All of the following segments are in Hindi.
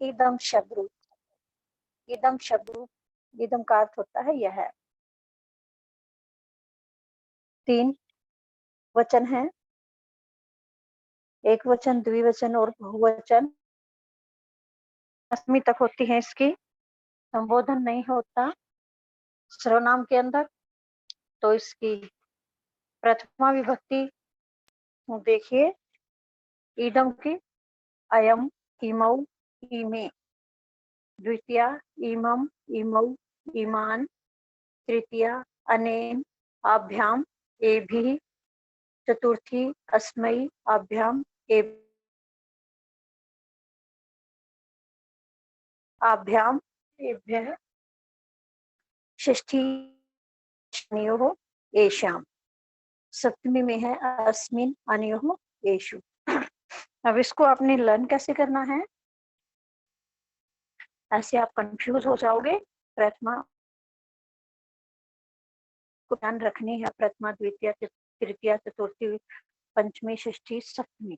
इदम शब्द रूप, इदम शब्द रूप, इदम का अर्थ होता है यह। 3 वचन है, एक वचन, द्विवचन और बहुवचन। अष्टमी तक होती है, इसकी संबोधन नहीं होता सर्वनाम के अंदर। तो इसकी प्रथमा विभक्ति देखिए इदम की, अयम, इमौ, इमे। द्वितीया इमम, इमौ, इमान। तृतीया अनेन, आभ्याम, एभिः। चतुर्थी अस्मै, आभ्याम, आभ्याम, एभ्यः। षष्ठी अनयोः, एषाम्। सप्तमी में है अस्मिन्, अनयोः, एषु। अब इसको आपने लर्न कैसे करना है, ऐसे आप कंफ्यूज हो जाओगे। प्रथमा को ध्यान रखनी है, प्रथमा, द्वितीय, तृतीय, चतुर्थी, पंचमी, षष्ठी, सप्तमी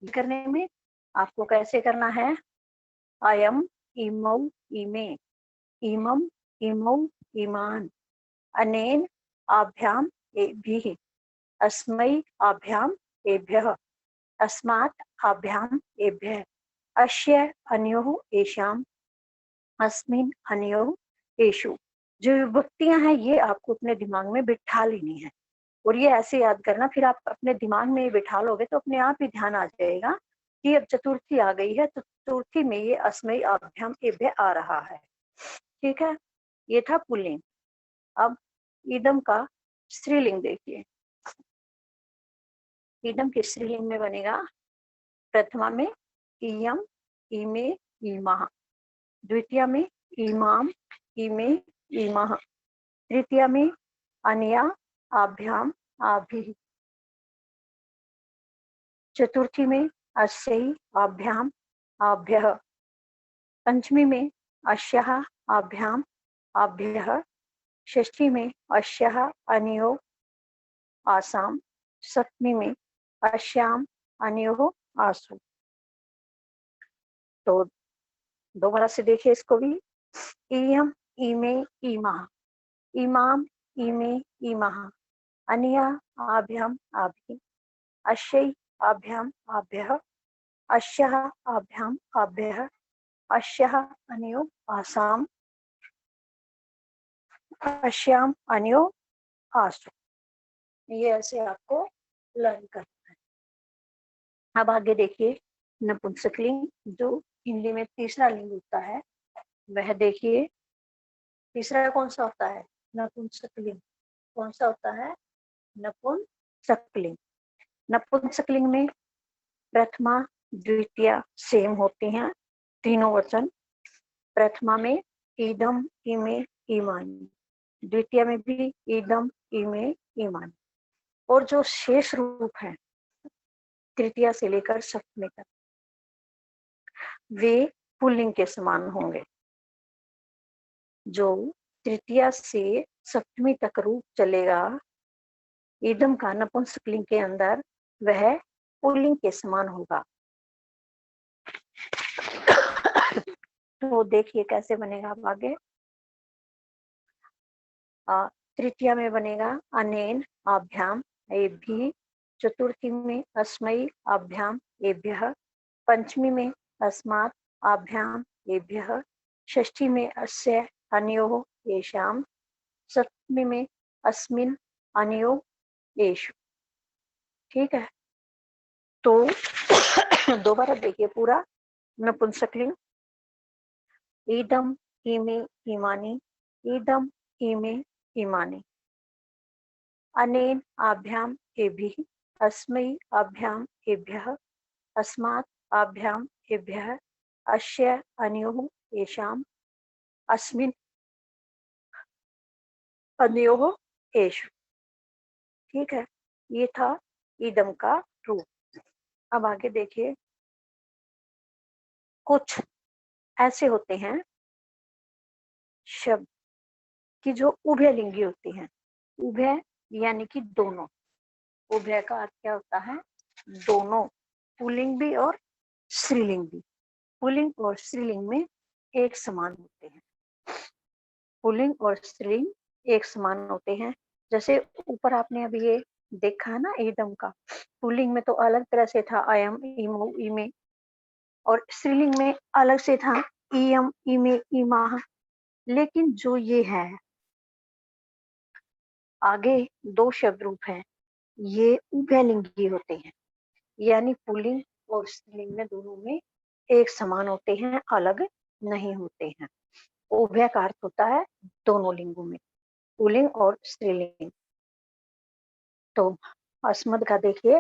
करने में आपको कैसे करना है। अयम, इमौ, इमे, इमम, इमौ, इमान। अनेन, आभ्याम, एभिः। अस्मै, आभ्याम, एभ्यः। अस्मात्, आभ्याम, एभ्यः। अस्य, अनयोः, एषाम्। अस्मिन्, अनयोः, एषु। जो विभक्तियां हैं ये आपको अपने दिमाग में बिठा लेनी है, और ये ऐसे याद करना। फिर आप अपने दिमाग में ये बिठा लोगे तो अपने आप ही ध्यान आ जाएगा कि अब चतुर्थी आ गई है, तो चतुर्थी में ये अस्मै, आभ्याम, एभ्य आ रहा है। ठीक है, ये था पुल्लिंग। अब इदम का स्त्रीलिंग देखिए। इदम के स्त्रीलिंग में बनेगा प्रथमा में इयम, इमे, इमः। द्वितीय में इमाम, इमे, इमः। तृतीय में अनया, आभ्याम, आभिः। चतुर्थी में अस्यै, आभ्याम, आभ्यः। पंचमी में अस्याः, आभ्याम, आभ्यः। षष्ठी में अस्याः, अनयोः, आसाम। सप्तमी में अस्याम, अनयोः, आसु। तो दोबारा से देखिए इसको भी। इयम, इमे, इमः। इमाम, इमे, इमः। अनया, आभ्याम, आभि। अस्यै, आभ्याम, आभ्यः। अस्याः, आभ्याम, आभ्यः। अस्याः, अनयोः, आसाम। अस्याम, अनयोः, आसु। ये ऐसे आपको लर्न करना है। अब आगे देखिए नपुंसकलिंग, जो हिंदी में तीसरा लिंग होता है, वह देखिए तीसरा कौन सा होता है, नपुंसकलिंग। कौन सा होता है, नपुंसकलिंग। नपुंसकलिंग में प्रथमा, द्वितीय सेम होती हैं, तीनों वचन। प्रथमा में इदम, इमे, इमानी। द्वितीय में भी इदम, इमे, इमानी। और जो शेष रूप है तृतीया से लेकर सप्तमी तक, वे पुल्लिंग के समान होंगे। जो तृतीया से सप्तमी तक रूप चलेगा इदम का नपुंसकलिंग के अंदर, वह पुल्लिंग के समान होगा। तो देखिए कैसे बनेगा अब आगे। तृतीया में बनेगा अनेन, आभ्याम, एभिः। चतुर्थी में अस्मै, आभ्याम, एभ्यः। पंचमी में अस्मात्, आभ्याम, एभ्यः। षष्ठी में अस्य, अनयोः, येषाम्। सप्तमी में अस्मिन्, अनयोः, येषु। ठीक है, तो दोबारा देखिए पूरा नपुंसकलिंग। इदम, इमे, इमानी। इदम, इमे, इमानी। अनेन, आभ्याम, एभिः। अस्मै, आभ्याम, एभ्यः। अस्मात्, आभ्याम, एभ्यः। अस्य, अनयोः, येषाम्। अस्मिन्, अनयोः, येषु। ठीक है, ये था इदम का रूप। अब आगे देखिए, कुछ ऐसे होते हैं शब्द कि जो उभयलिंगी होती हैं। उभय यानी कि दोनों। उभय का अर्थ क्या होता है, दोनों, पुल्लिंग भी और स्त्रीलिंग भी। पुल्लिंग और स्त्रीलिंग में एक समान होते हैं। पुल्लिंग और स्त्रीलिंग एक समान होते हैं। जैसे ऊपर आपने अभी ये देखा है ना ईदम का, पुल्लिंग में तो अलग तरह से था अयम, ईमो, ईमे, और स्त्रीलिंग में अलग से था ईयम, ईमे, ईमाह। लेकिन जो ये है आगे दो शब्द रूप हैं, ये उभयलिंगी होते हैं, यानी पुल्लिंग और स्त्रीलिंग में दोनों में एक समान होते हैं, अलग नहीं होते हैं। उभय का अर्थ होता है दोनों लिंगों में, पुल्लिंग और स्त्रीलिंग। तो अस्मद का देखिए,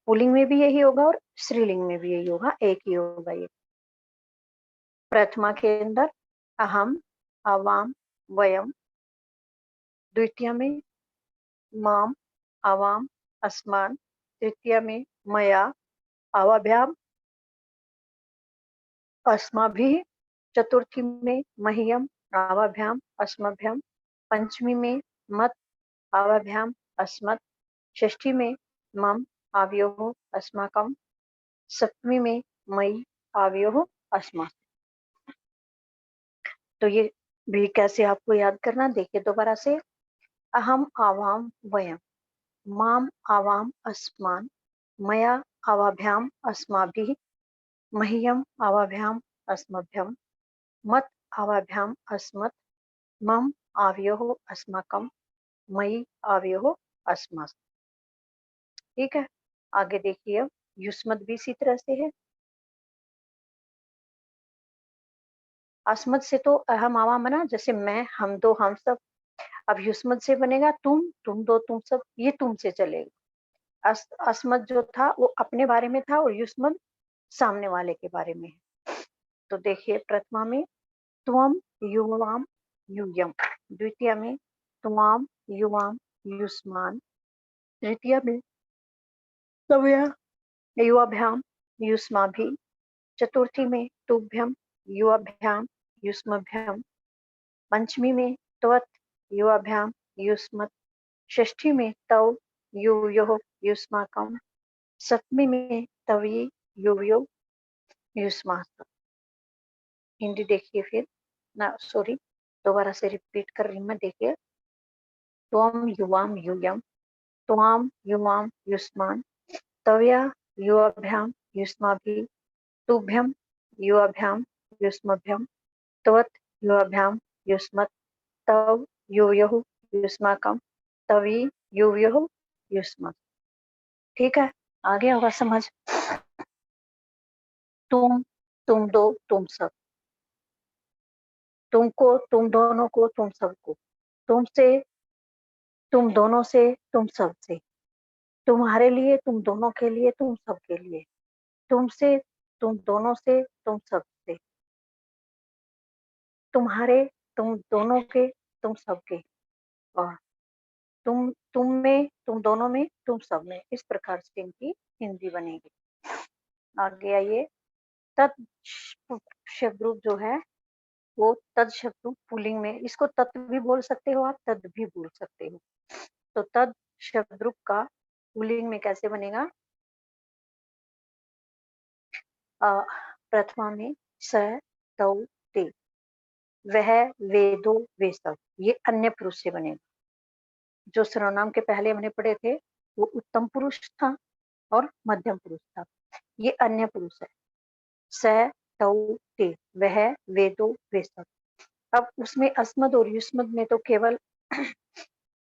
पुल्लिंग में भी यही होगा और स्त्रीलिंग में भी यही होगा, एक ही होगा ये। प्रथमा के अंदर अहम, आवाम, वयम। द्वितीय में माम, आवाम, अस्मान। तृतीय में मया, आवाभ्याम, अस्माभिः। चतुर्थी में मह्यम, आवाभ्याम, अस्मभ्यम। पंचमी में मत, आवाभ्याम, अस्मत्। षष्ठी में मम, आवयोः, अस्माकं। सप्तमी में मयि, आवयोः, अस्माकं। तो ये भी कैसे आपको याद करना, देखिए दोबारा से। अहम, आवाम, वयम। माम, आवाम, अस्मान। मया, आवाभ्याम, अस्माभिः। मह्यम, आवाभ्याम, अस्मभ्यम। मत, आवाभ्याम, अस्मत्। मम, आवयोः, अस्माकं। मयि, आवयोः, अस्माकं। ठीक है, आगे देखिए अब युष्मत भी इसी तरह से है। अस्मत से तो अहम, आवाम बना, जैसे मैं, हम दो, हम सब। अब युष्मत से बनेगा तुम दो, तुम सब, ये तुम से चलेगा। अस्मत जो था वो अपने बारे में था और युष्मत सामने वाले के बारे में है। तो देखिए प्रथमा में त्वम, युवाम, यूयम। द्वितीय में त्वाम, युवाम, युष्मान। तृतीय में तवया, युवाभ्याम, युष्माभि। चतुर्थी में तुभ्यम, युवाभ्याम, युष्मभ्यम। पंचमी में त्वत्, युवाभ्याम, युष्मत्। षष्ठी में तव, युवयोः, युष्माकं। सप्तमी में तवयि, युवयोः, युष्माकं। हिंदी देखिए फिर ना, सॉरी, दोबारा से रिपीट कर रही मैं, देखिए। त्वम, युवाम, यूयम। त्वाम, युवाम, युष्मान। तवया, युवाभ्याम, युष्माभि। तुभ्यम, युवाभ्याम, युष्मभ्यम। त्वत्, युवाभ्याम, युष्मत्। तव, युवयोः, युष्माकं। तवि, युवयोः, युष्मत्। ठीक है, आगे होगा समझ। तुम दो, तुम सब। तुमको, तुम दोनों को, तुम सबको। तुमसे, तुम दोनों से, तुम सब से। तुम्हारे लिए, तुम दोनों के लिए, तुम सब के लिए। तुमसे, तुम दोनों से, तुम सब से। तुम्हारे, तुम दोनों के, तुम सब के। और तुम में, तुम दोनों में, तुम सब में। इस प्रकार से इनकी हिंदी बनेगी। आगे आइए, तत् शब्द रूप जो है वो तद शब्द रूप पुल्लिंग में, इसको तत् भी बोल सकते हो आप, तद भी बोल सकते हो। तो तद शब्द रूप का पुल्लिंग में कैसे बनेगा? प्रथमा में स, तौ, ते। वह, वे दो, वे सब, ये अन्य पुरुष से बनेगा। जो सर्वनाम के पहले हमने पढ़े थे वो उत्तम पुरुष था और मध्यम पुरुष था, ये अन्य पुरुष है। स, तौ, ते, वह, वे दो, वे सब। अब उसमें अस्मद और युष्मद में तो केवल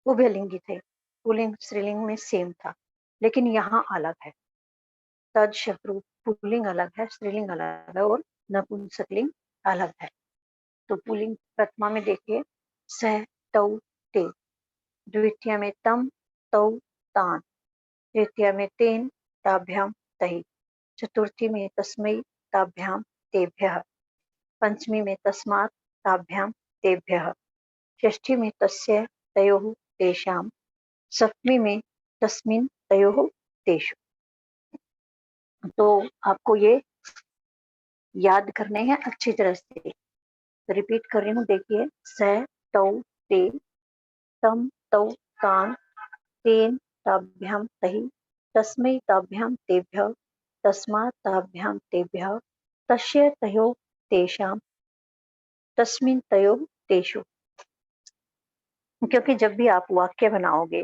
उभयलिंगी थे, पुल्लिंग स्त्रीलिंग में सेम था, लेकिन यहाँ अलग है। तद शब्द रूप पुल्लिंग अलग है, स्त्रीलिंग अलग है और नपुंसकलिंग अलग है। तो पुल्लिंग प्रथमा में देखिए, स, तौ, ते। द्वितीय में तम, तौ, तान। तृतीय में तेन, ताभ्याम, तहि। चतुर्थी में तस्मै, ताभ्याम, तेभ्यः। पंचमी में तस्मात्, ताभ्याम, तेभ्यः। षष्ठी में तस्य, तयोः, तेषां। सप्तमी में तस्मिन्, तयोः, तेषु। तो आपको ये याद करने हैं अच्छी तरह से। रिपीट कर रही हूँ, देखिए। स, तौ, ते। तम, तौ, तान। तेन, ताभ्याम, तहि। तस्मै, ताभ्याम, तेभ्यः। तस्मात् ताभ्याम तेभ्यः तस्य तयोः तेषां तस्मिन् तयोः तेषु। क्योंकि जब भी आप वाक्य बनाओगे,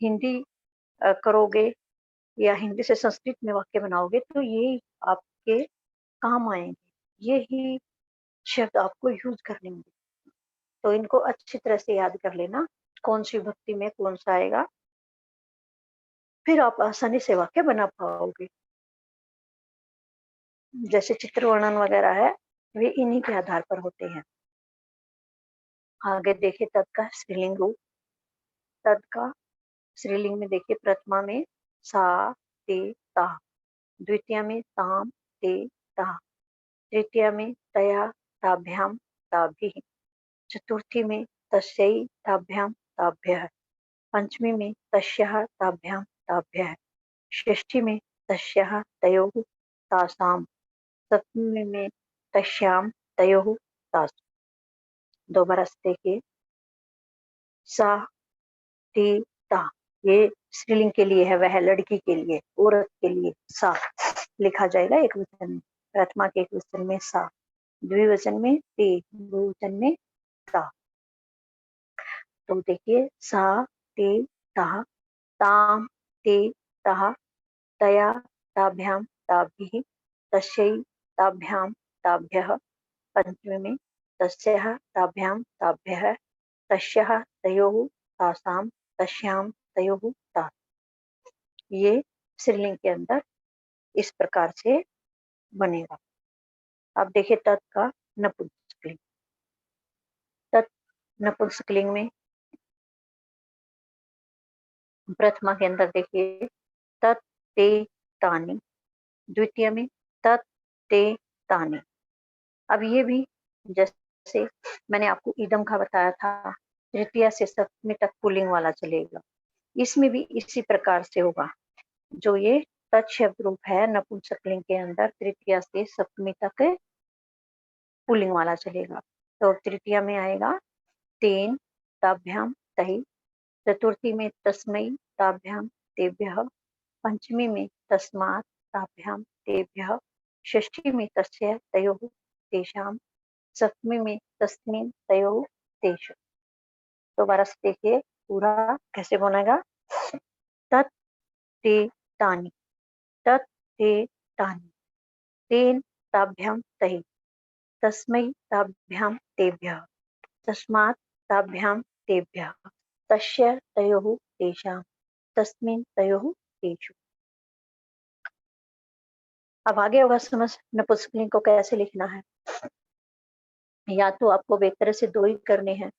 हिंदी करोगे या हिंदी से संस्कृत में वाक्य बनाओगे तो ये आपके काम आएंगे, ये ही शब्द आपको यूज करने होंगे। तो इनको अच्छी तरह से याद कर लेना, कौन सी भक्ति में कौन सा आएगा, फिर आप आसानी से वाक्य बना पाओगे। जैसे चित्र वर्णन वगैरह है, वे इन्हीं के आधार पर होते हैं। आगे देखिए तत् का स्त्रीलिंग रूप। तत् का स्त्रीलिंग में देखिए, प्रथमा में सा ते ता, द्वितीय में ताम ते ता, तृतीय में तया ताभ्याम ताभिः, चतुर्थी में तस्यै ताभ्याम ताभ्यः, पंचमी में तस्याः ताभ्याम ताभ्यः, षष्ठी में तस्याः तयोः तासाम, सप्तमी में तस्याम तयोः तासु। दोबारा से देखिए, सा ते ता, ये स्त्रीलिंग के लिए है, वह लड़की के लिए, औरत के लिए सा लिखा जाएगा एक वचन में, प्रथमा के एक वचन में सा, द्विवचन में ते, बहुवचन में ता। तो देखिए, सा ते ता, ताम ते ता, तया ताभ्याम ताभिः, तस्यै ताभ्याम ताभ्यः, पंचमी में तस्याः ताभ्याम ताभ्यः, तस्याः तयोः तासाम, तस्याम तयोः ता। ये स्त्रीलिंग के अंदर इस प्रकार से बनेगा। अब देखिए तत् का नपुंसकलिंग। तत् नपुंसकलिंग में प्रथमा के अंदर देखिए, तत् ते तानि, द्वितीय में तत् ते तानि। अब ये भी जैसे मैंने आपको इदम का बताया था, तृतीया से सप्तमी तक पुल्लिंग वाला चलेगा, इसमें भी इसी प्रकार से होगा। जो ये तत् शब्द रूप है नपुंसकलिंग के अंदर, तृतीया से सप्तमी तक पुल्लिंग वाला चलेगा। तो तृतीया में आएगा तेन ताभ्याम तहि, चतुर्थी में तस्मै ताभ्याम तेभ्यः, पंचमी में तस्मात् ताभ्याम तेभ्यः, षष्ठी में तस्य तयोः तेषां, सप्तमी में तस्मिन् तयोः तेषु। दोबारा से देखिए पूरा कैसे बनेगा। तत् ते तानि, तत् ते तानि, तेन ताभ्याम तहि, तस्मै ताभ्याम तेभ्यः, तस्मात् ताभ्याम तेभ्यः, तस्य तयोः तेषां, तस्मिन् तयोः तेषु। अब आगे होगा समझ नपुंसकलिंग को कैसे लिखना है। या तो आपको एक तरह से दो ही करने हैं,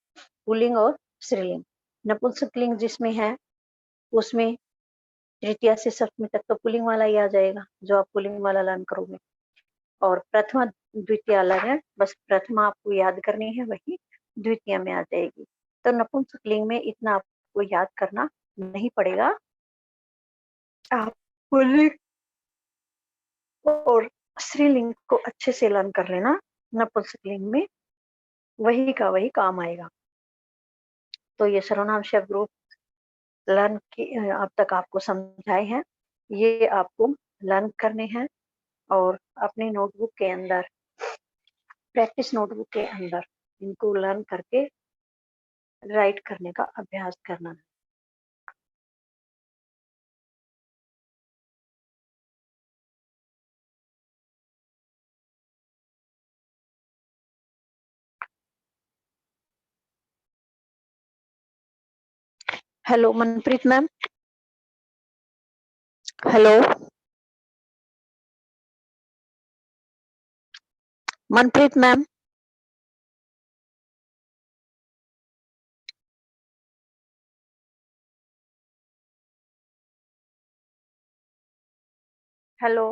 पुल्लिंग और स्त्रीलिंग। नपुंसकलिंग जिसमें है उसमें तृतीया से सप्तमी तक तो पुल्लिंग वाला ही आ जाएगा, जो आप पुल्लिंग वाला लर्न करोगे। और प्रथमा द्वितीय अलग है, बस प्रथमा आपको याद करनी है, वही द्वितीय में आ जाएगी। तो नपुंसकलिंग में इतना आपको याद करना नहीं पड़ेगा, आप पुल्लिंग और स्त्रीलिंग को अच्छे से लर्न कर लेना, नपुंसकलिंग में वही का वही काम आएगा। तो ये सर्वनाम शब्द रूप लर्न की अब तक आपको समझाए हैं, ये आपको लर्न करने हैं और अपनी नोटबुक के अंदर, प्रैक्टिस नोटबुक के अंदर इनको लर्न करके राइट करने का अभ्यास करना है। Hello Manpreet ma'am, hello Manpreet ma'am. Hello